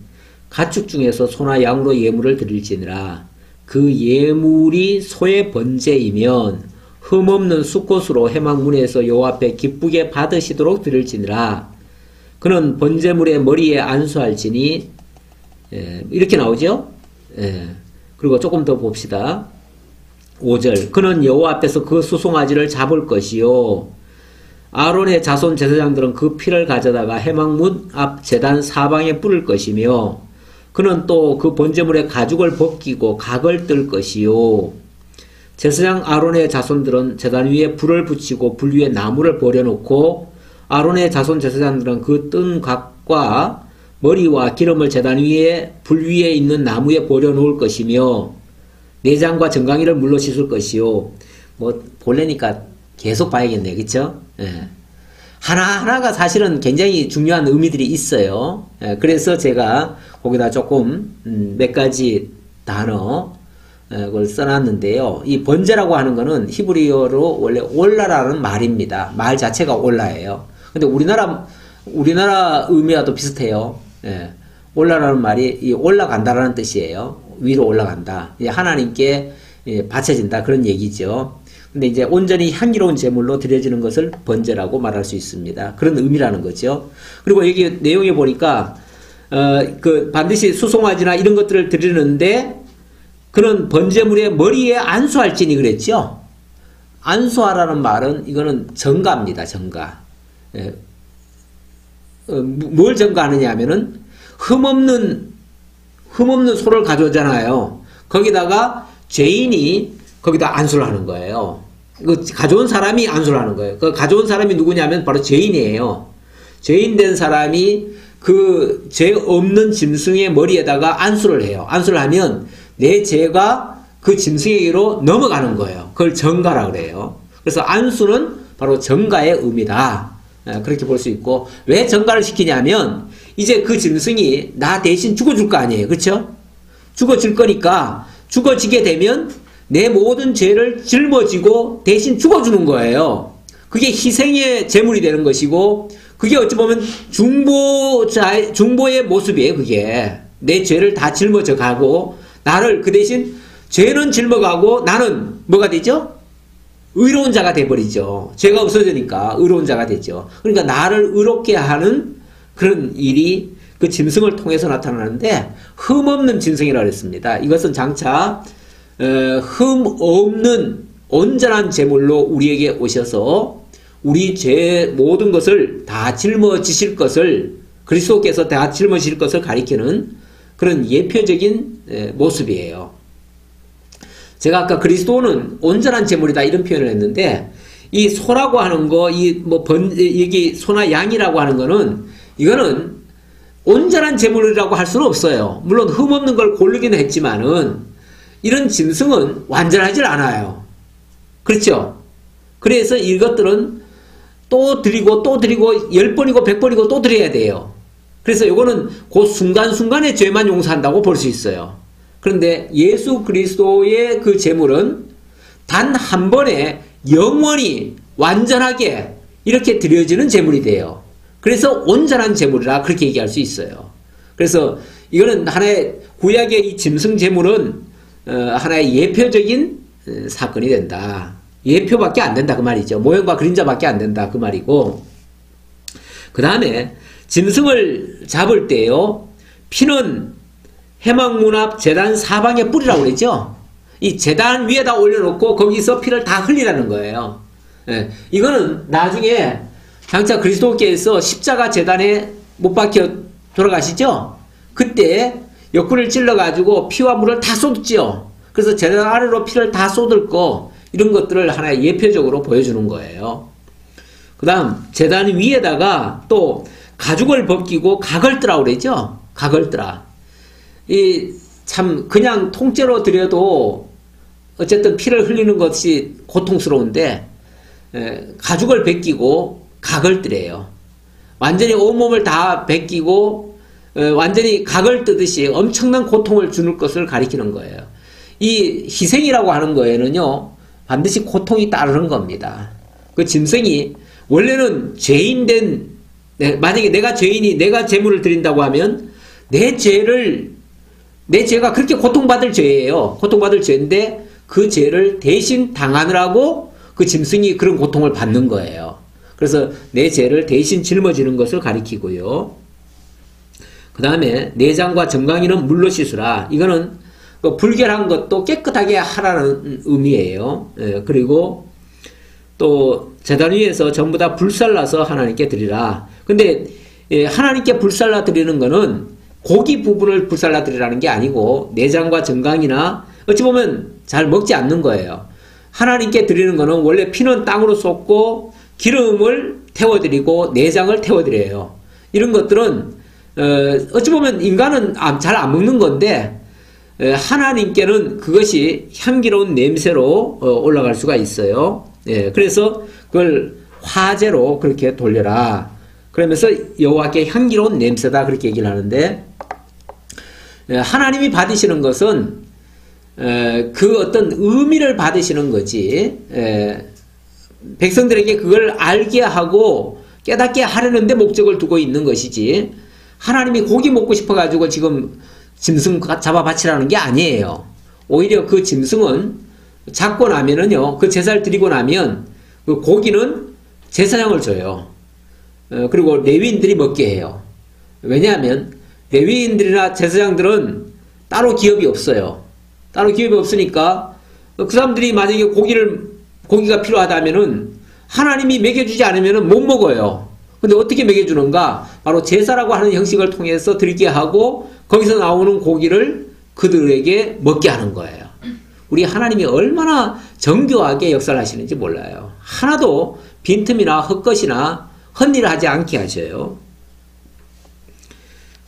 가축 중에서 소나 양으로 예물을 드릴지니라 그 예물이 소의 번제이면 흠없는 수꽃으로 해막문에서 여호와 앞에 기쁘게 받으시도록 드릴지니라 그는 번제물의 머리에 안수할지니 이렇게 나오죠. 그리고 조금 더 봅시다. 5절 그는 여호와 앞에서 그 수송아지를 잡을 것이요 아론의 자손 제사장들은 그 피를 가져다가 해막문 앞 제단 사방에 뿌릴 것이며 그는 또 그 번제물의 가죽을 벗기고 각을 뜰 것이요 제사장 아론의 자손들은 제단 위에 불을 붙이고 불 위에 나무를 버려놓고 아론의 자손 제사장들은 그 뜬 각과 머리와 기름을 제단 위에 불 위에 있는 나무에 버려놓을 것이며 내장과 정강이를 물로 씻을 것이요 뭐 볼래니까 계속 봐야겠네 그쵸? 하나하나가 사실은 굉장히 중요한 의미들이 있어요. 그래서 제가 거기다 조금 몇 가지 단어 걸 써놨는데요. 이 번제라고 하는 거는 히브리어로 원래 올라라는 말입니다. 말 자체가 올라예요. 근데 우리나라 의미와도 비슷해요. 올라라는 말이 이 올라간다라는 뜻이에요. 위로 올라간다. 하나님께 바쳐진다 그런 얘기죠. 근데 이제 온전히 향기로운 제물로 드려지는 것을 번제라고 말할 수 있습니다. 그런 의미라는 거죠. 그리고 여기 내용에 보니까 그 반드시 수송아지나 이런 것들을 드리는데 그런 번제물의 머리에 안수할지니 그랬죠. 안수하라는 말은 이거는 정가입니다. 정가. 뭘 정가하느냐 하면은 흠없는 소를 가져오잖아요. 거기다가 죄인이 거기다 안수를 하는 거예요. 그 가져온 사람이 안수를 하는 거예요. 그 가져온 사람이 누구냐면 바로 죄인이에요. 죄인 된 사람이 그 죄 없는 짐승의 머리에다가 안수를 해요. 안수를 하면 내 죄가 그 짐승에게로 넘어가는 거예요. 그걸 정가라 그래요. 그래서 안수는 바로 정가의 의미다. 그렇게 볼 수 있고 왜 정가를 시키냐면 이제 그 짐승이 나 대신 죽어줄 거 아니에요. 그렇죠? 죽어질 거니까 죽어지게 되면 내 모든 죄를 짊어지고 대신 죽어주는 거예요. 그게 희생의 제물이 되는 것이고 그게 어찌 보면 중보의 모습이에요. 그게 내 죄를 다 짊어져 가고 나를 그 대신 죄는 짊어가고 나는 뭐가 되죠? 의로운 자가 돼버리죠. 죄가 없어지니까 의로운 자가 되죠. 그러니까 나를 의롭게 하는 그런 일이 그 짐승을 통해서 나타나는데 흠없는 짐승이라고 했습니다. 이것은 장차 흠 없는 온전한 제물로 우리에게 오셔서 우리 죄 모든 것을 다 짊어지실 것을 그리스도께서 다 짊어지실 것을 가리키는 그런 예표적인 모습이에요. 제가 아까 그리스도는 온전한 제물이다 이런 표현을 했는데 이 소라고 하는 거, 여기 소나 양이라고 하는 거는 이거는 온전한 제물이라고 할 수는 없어요. 물론 흠없는 걸 고르기는 했지만은 이런 짐승은 완전하질 않아요. 그렇죠? 그래서 이것들은 또 드리고 또 드리고 10번이고 100번이고 또 드려야 돼요. 그래서 이거는 그 순간순간의 죄만 용서한다고 볼 수 있어요. 그런데 예수 그리스도의 그 제물은 단 한 번에 영원히 완전하게 이렇게 드려지는 제물이 돼요. 그래서 온전한 제물이라 그렇게 얘기할 수 있어요. 그래서 이거는 하나의 구약의 이 짐승 제물은 하나의 예표적인 사건이 된다. 예표밖에 안 된다 그 말이죠. 모형과 그림자밖에 안 된다 그 말이고, 그 다음에 짐승을 잡을 때요, 피는 회막문 앞 제단 사방에 뿌리라고 그랬죠. 이 제단 위에다 올려놓고 거기서 피를 다 흘리라는 거예요. 예, 이거는 나중에 장차 그리스도께서 십자가 제단에 못 박혀 돌아가시죠. 그때 옆구리를 찔러가지고 피와 물을 다 쏟았죠. 그래서 제단 아래로 피를 다 쏟을 거, 이런 것들을 하나의 예표적으로 보여주는 거예요. 그 다음 제단 위에다가 또 가죽을 벗기고 각을 뜨라고 그랬죠. 각을 뜨라. 이 참 그냥 통째로 드려도 어쨌든 피를 흘리는 것이 고통스러운데 가죽을 벗기고 각을 뜨래요. 완전히 온몸을 다 벗기고 완전히 각을 뜨듯이 엄청난 고통을 주는 것을 가리키는 거예요. 이 희생이라고 하는 거에는요, 반드시 고통이 따르는 겁니다. 그 짐승이 원래는 죄인된, 만약에 내가 죄인이 내가 제물을 드린다고 하면 내 죄가 그렇게 고통받을 죄예요. 고통받을 죄인데 그 죄를 대신 당하느라고 그 짐승이 그런 고통을 받는 거예요. 그래서 내 죄를 대신 짊어지는 것을 가리키고요. 그 다음에 내장과 정강이는 물로 씻으라. 이거는 불결한 것도 깨끗하게 하라는 의미예요. 그리고 또 제단 위에서 전부 다 불살라서 하나님께 드리라. 근데 하나님께 불살라 드리는 거는 고기 부분을 불살라 드리라는 게 아니고 내장과 정강이나 어찌 보면 잘 먹지 않는 거예요. 하나님께 드리는 거는 원래 피는 땅으로 쏟고 기름을 태워드리고 내장을 태워드려요. 이런 것들은 어찌 보면 인간은 잘 안 먹는 건데 하나님께는 그것이 향기로운 냄새로 올라갈 수가 있어요. 그래서 그걸 화제로 그렇게 돌려라. 그러면서 여호와께 향기로운 냄새다 그렇게 얘기를 하는데, 하나님이 받으시는 것은 그 어떤 의미를 받으시는 거지, 백성들에게 그걸 알게 하고 깨닫게 하려는데 목적을 두고 있는 것이지, 하나님이 고기 먹고 싶어가지고 지금 짐승 잡아 바치라는 게 아니에요. 오히려 그 짐승은 잡고 나면은요, 그 제사를 드리고 나면 그 고기는 제사장을 줘요. 그리고 레위인들이 먹게 해요. 왜냐하면 레위인들이나 제사장들은 따로 기업이 없어요. 따로 기업이 없으니까 그 사람들이 만약에 고기가 필요하다면은 하나님이 먹여주지 않으면은 못 먹어요. 근데 어떻게 먹여주는가? 바로 제사라고 하는 형식을 통해서 드리게 하고 거기서 나오는 고기를 그들에게 먹게 하는 거예요. 우리 하나님이 얼마나 정교하게 역사를 하시는지 몰라요. 하나도 빈틈이나 헛것이나 헛일을 하지 않게 하셔요.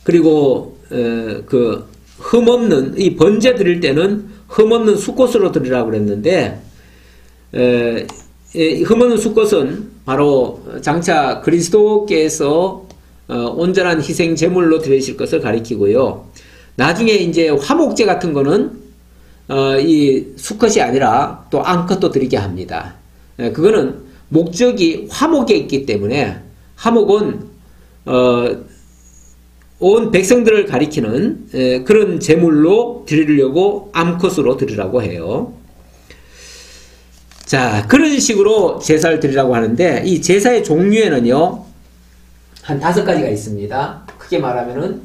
그리고 그 흠없는 이 번제 드릴 때는 흠없는 수꽃으로 드리라고 그랬는데, 흠없는 수꽃은 바로 장차 그리스도께서 온전한 희생 제물로 드리실 것을 가리키고요. 나중에 이제 화목제 같은 거는 이 수컷이 아니라 또 암컷도 드리게 합니다. 그거는 목적이 화목에 있기 때문에, 화목은 온 백성들을 가리키는 그런 제물로 드리려고 암컷으로 드리라고 해요. 자, 그런 식으로 제사를 드리라고 하는데, 이 제사의 종류에는요 한 5가지가 있습니다. 크게 말하면은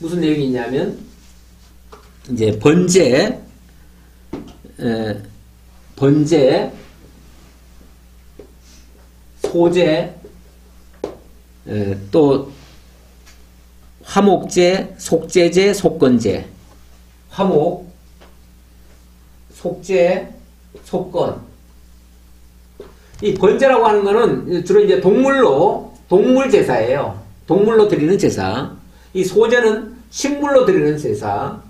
무슨 내용이 있냐면, 이제 번제, 소제, 또 화목제, 속제제, 속건제. 화목, 속제, 속건. 이 번제라고 하는 거는 주로 이제 동물 제사예요. 동물로 드리는 제사, 이 소제는 식물로 드리는 제사,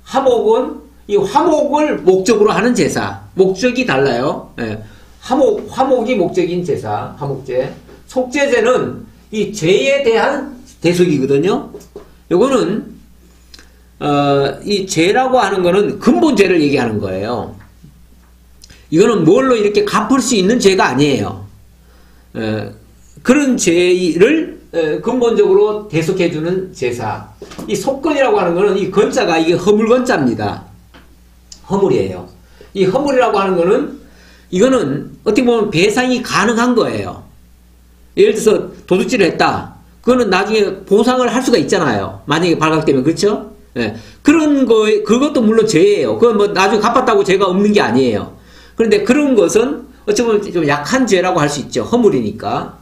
화목은 이 화목을 목적으로 하는 제사. 목적이 달라요. 예. 화목이 목적인 제사, 화목제. 속죄제는 이 죄에 대한 대속이거든요. 요거는 이 죄라고 하는 거는 근본 죄를 얘기하는 거예요. 이거는 뭘로 이렇게 갚을 수 있는 죄가 아니에요. 그런 죄를 근본적으로 대속해주는 제사. 이 속건이라고 하는 거는 이 건자가 이게 허물건자입니다. 허물이에요. 이 허물이라고 하는 거는 이거는 어떻게 보면 배상이 가능한 거예요. 예를 들어서 도둑질을 했다. 그거는 나중에 보상을 할 수가 있잖아요. 만약에 발각되면. 그렇죠? 예. 그런 거, 그것도 물론 죄예요. 그건 뭐 나중에 갚았다고 죄가 없는 게 아니에요. 그런데 그런 것은 어찌 보면 좀 약한 죄라고 할 수 있죠. 허물이니까.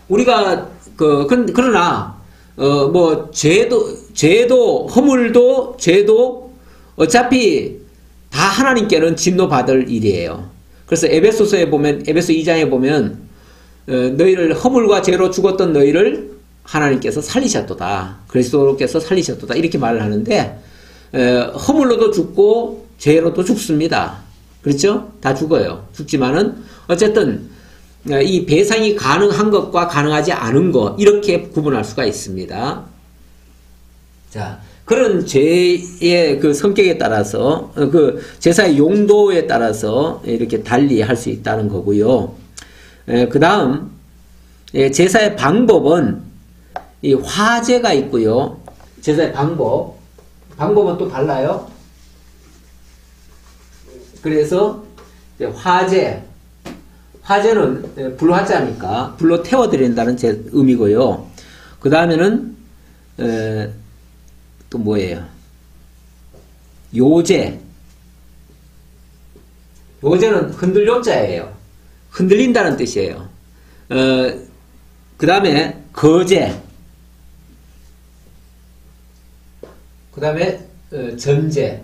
우리가, 그러나, 뭐, 죄도, 허물도, 죄도 어차피 다 하나님께는 진노받을 일이에요. 그래서 에베소서에 보면, 에베소 2장에 보면, 너희를 허물과 죄로 죽었던 너희를 하나님께서 살리셨도다. 그리스도께서 살리셨도다. 이렇게 말을 하는데, 허물로도 죽고, 죄로도 죽습니다. 그렇죠? 다 죽어요. 죽지만은, 어쨌든, 이 배상이 가능한 것과 가능하지 않은 것, 이렇게 구분할 수가 있습니다. 자, 그런 죄의 그 성격에 따라서, 그 제사의 용도에 따라서 이렇게 달리 할 수 있다는 거고요. 그 다음, 제사의 방법은 이 화제가 있고요. 제사의 방법은 또 달라요. 그래서 화제는 불화자니까 불로 태워드린다는 의미고요. 그 다음에는 또 뭐예요? 요제는 흔들요자예요. 흔들린다는 뜻이에요. 그 다음에 거제, 그 다음에 전제.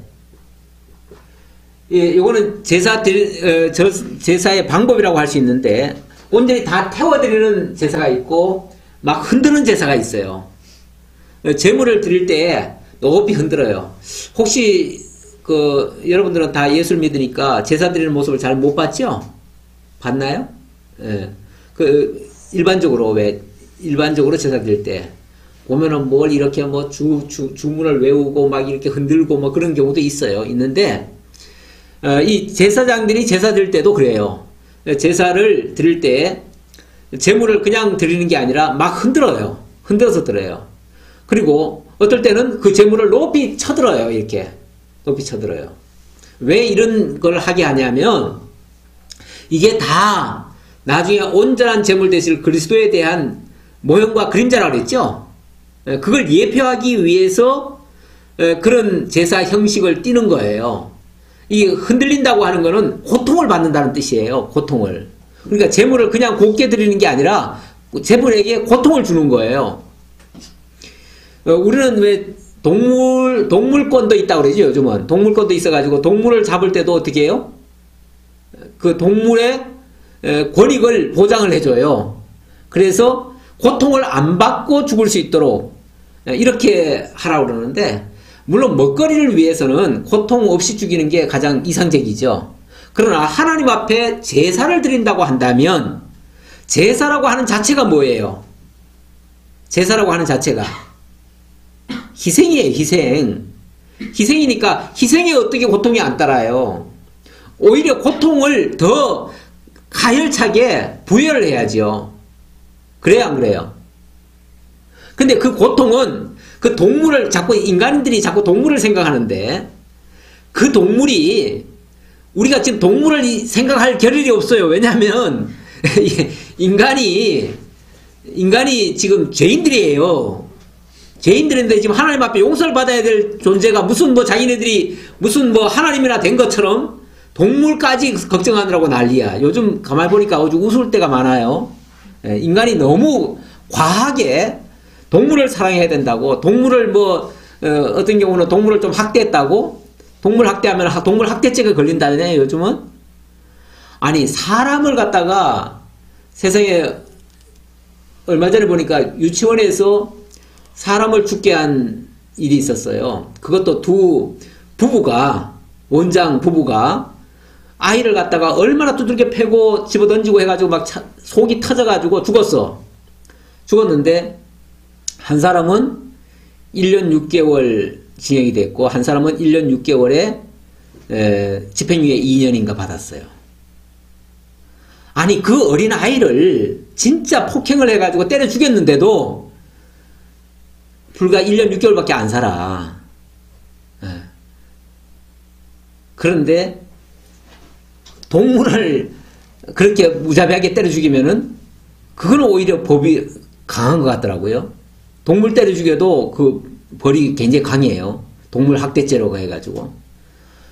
예, 요거는 제사의 방법이라고 할 수 있는데, 온전히 다 태워드리는 제사가 있고, 막 흔드는 제사가 있어요. 제물을 드릴 때 높이 흔들어요. 혹시, 여러분들은 다 예수를 믿으니까 제사 드리는 모습을 잘 못 봤죠? 봤나요? 예. 일반적으로 제사 드릴 때, 보면은 뭘 이렇게 뭐 주문을 외우고 막 이렇게 흔들고 뭐 그런 경우도 있는데, 이 제사장들이 제사 드릴 때도 그래요. 제사를 드릴 때 제물을 그냥 드리는 게 아니라 막 흔들어요. 흔들어서 들어요. 그리고 어떨 때는 그 제물을 높이 쳐들어요. 이렇게 높이 쳐들어요. 왜 이런 걸 하게 하냐면 이게 다 나중에 온전한 제물 되실 그리스도에 대한 모형과 그림자라고 그랬죠. 그걸 예표하기 위해서 그런 제사 형식을 띠는 거예요. 이 흔들린다고 하는 거는 고통을 받는다는 뜻이에요. 고통을. 그러니까 제물을 그냥 곱게 드리는 게 아니라 제물에게 고통을 주는 거예요. 우리는 왜 동물권도 있다고 그러죠. 요즘은 동물권도 있어가지고 동물을 잡을 때도 어떻게 해요? 그 동물의 권익을 보장을 해줘요. 그래서 고통을 안 받고 죽을 수 있도록 이렇게 하라고 그러는데, 물론 먹거리를 위해서는 고통 없이 죽이는 게 가장 이상적이죠. 그러나 하나님 앞에 제사를 드린다고 한다면 제사라고 하는 자체가 뭐예요? 제사라고 하는 자체가 희생이에요. 희생이니까 희생에 어떻게 고통이 안 따라요? 오히려 고통을 더 가열차게 부여를 해야죠. 그래야 안 그래요? 근데 그 고통은 그 동물을 인간들이 자꾸 동물을 생각하는데, 그 동물이, 우리가 지금 동물을 생각할 겨를이 없어요. 왜냐하면, 인간이 지금 죄인들이에요. 죄인들인데 지금 하나님 앞에 용서를 받아야 될 존재가 무슨 뭐 자기네들이 무슨 뭐 하나님이나 된 것처럼 동물까지 걱정하느라고 난리야. 요즘 가만히 보니까 아주 웃을 때가 많아요. 인간이 너무 과하게 동물을 사랑해야 된다고, 동물을 어떤 경우는 동물을 좀 학대했다고, 동물 학대하면 동물 학대죄가 걸린다네, 요즘은. 아니, 사람을 갖다가 세상에 얼마 전에 보니까 유치원에서 사람을 죽게 한 일이 있었어요. 그것도 두 부부가, 원장 부부가 아이를 갖다가 얼마나 두들겨 패고 집어 던지고 해가지고 막 속이 터져가지고 죽었는데, 한 사람은 1년 6개월 징역이 됐고, 한 사람은 1년 6개월에 집행유예 2년인가 받았어요. 아니, 그 어린 아이를 진짜 폭행을 해가지고 때려 죽였는데도 불과 1년 6개월밖에 안 살아. 그런데 동물을 그렇게 무자비하게 때려 죽이면은 그거는 오히려 법이 강한 것 같더라고요. 동물 때려 죽여도 그 벌이 굉장히 강해요. 동물 학대죄라고 해가지고.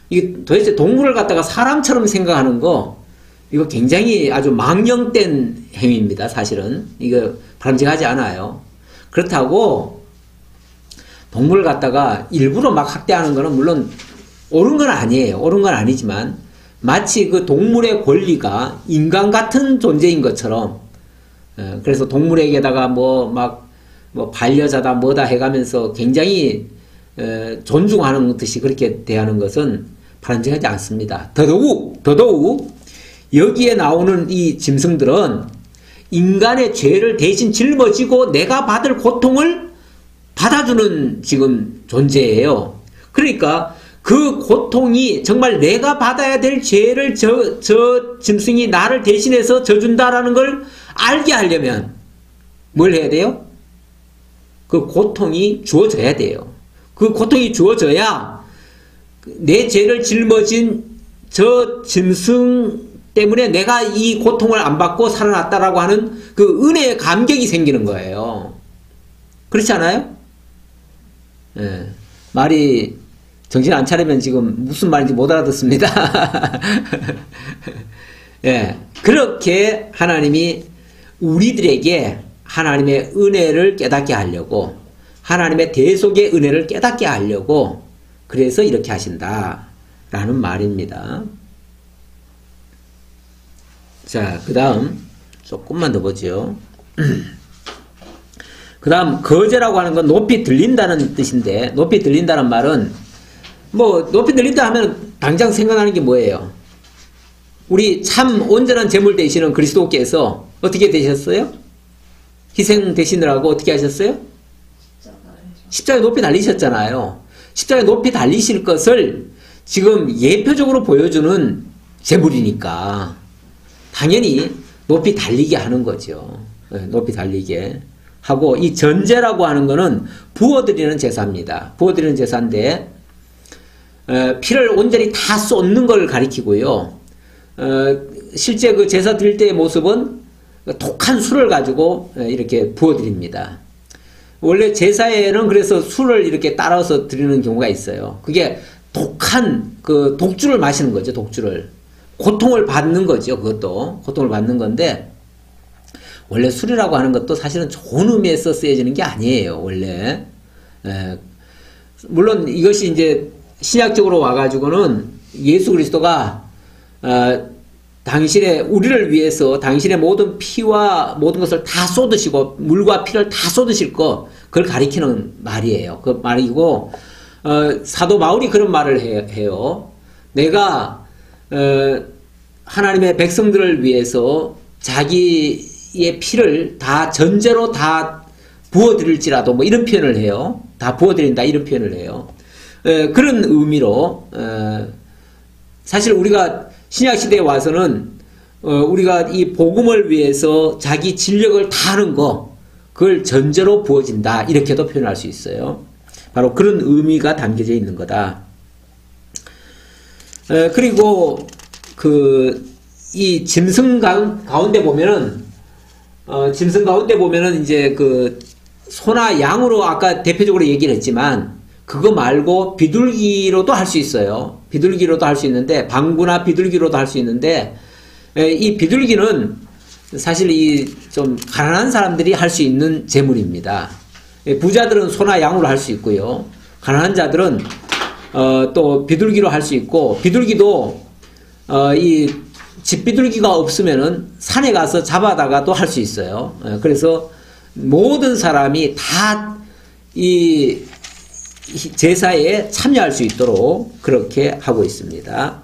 이게 도대체 동물을 갖다가 사람처럼 생각하는 거, 이거 굉장히 아주 망령된 행위입니다, 사실은. 이거 바람직하지 않아요. 그렇다고 동물을 갖다가 일부러 막 학대하는 거는 물론 옳은 건 아니에요. 옳은 건 아니지만, 마치 그 동물의 권리가 인간 같은 존재인 것처럼, 그래서 동물에게다가 뭐 반려자다 뭐다 해가면서 굉장히 존중하는 듯이 그렇게 대하는 것은 바람직하지 않습니다. 더더욱 여기에 나오는 이 짐승들은 인간의 죄를 대신 짊어지고 내가 받을 고통을 받아주는 지금 존재예요. 그러니까 그 고통이 정말 내가 받아야 될 죄를 저 짐승이 나를 대신해서 져준다라는 걸 알게 하려면 뭘 해야 돼요? 그 고통이 주어져야 돼요. 그 고통이 주어져야 내 죄를 짊어진 저 짐승 때문에 내가 이 고통을 안 받고 살아났다라고 하는 그 은혜의 감격이 생기는 거예요. 그렇지 않아요? 예. 말이 정신 안 차리면 지금 무슨 말인지 못 알아듣습니다. 예. 그렇게 하나님이 우리들에게 하나님의 은혜를 깨닫게 하려고, 하나님의 대속의 은혜를 깨닫게 하려고 그래서 이렇게 하신다라는 말입니다. 자, 그 다음 조금만 더 보죠. 그 다음 거제라고 하는 건 높이 들린다는 뜻인데, 높이 들린다는 말은 뭐 높이 들린다 하면 당장 생각나는 게 뭐예요? 우리 참 온전한 제물 되시는 그리스도께서 어떻게 되셨어요? 희생 되시느라고 어떻게 하셨어요? 십자가에 높이 달리셨잖아요. 십자가에 높이 달리실 것을 지금 예표적으로 보여주는 제물이니까 당연히 높이 달리게 하는 거죠. 높이 달리게 하고, 이 전제라고 하는 거는 부어드리는 제사입니다. 부어드리는 제사인데 피를 온전히 다 쏟는 걸 가리키고요. 실제 그 제사 드릴 때의 모습은 독한 술을 가지고 이렇게 부어드립니다. 원래 제사에는 그래서 술을 이렇게 따라서 드리는 경우가 있어요. 그게 독한 그 독주를 마시는 거죠. 독주를. 고통을 받는 거죠. 그것도 고통을 받는 건데, 원래 술이라고 하는 것도 사실은 좋은 의미에서 쓰여지는 게 아니에요. 원래. 물론 이것이 이제 신약적으로 와가지고는 예수 그리스도가 당신의 우리를 위해서 당신의 모든 피와 모든 것을 다 쏟으시고 물과 피를 다 쏟으실 거, 그걸 가리키는 말이에요. 그 말이고, 사도 바울이 그런 말을 해요. 내가 하나님의 백성들을 위해서 자기의 피를 다 전제로 다 부어드릴지라도 뭐 이런 표현을 해요. 다 부어드린다 이런 표현을 해요. 그런 의미로 사실 우리가 신약시대에 와서는 우리가 이 복음을 위해서 자기 진력을 다하는 거, 그걸 전제로 부어진다 이렇게도 표현할 수 있어요. 바로 그런 의미가 담겨져 있는 거다. 그리고 이 짐승 가운데 보면은 짐승 가운데 보면은 이제 그 소나 양으로 아까 대표적으로 얘기를 했지만, 그거 말고 비둘기로도 할 수 있어요. 비둘기로도 할 수 있는데, 방구나 비둘기로도 할 수 있는데, 이 비둘기는 사실 이 좀 가난한 사람들이 할 수 있는 제물입니다. 부자들은 소나 양으로 할 수 있고요. 가난한 자들은 또 비둘기로 할 수 있고, 비둘기도 이 집비둘기가 없으면은 산에 가서 잡아다가도 할 수 있어요. 그래서 모든 사람이 다 이 제사에 참여할 수 있도록 그렇게 하고 있습니다.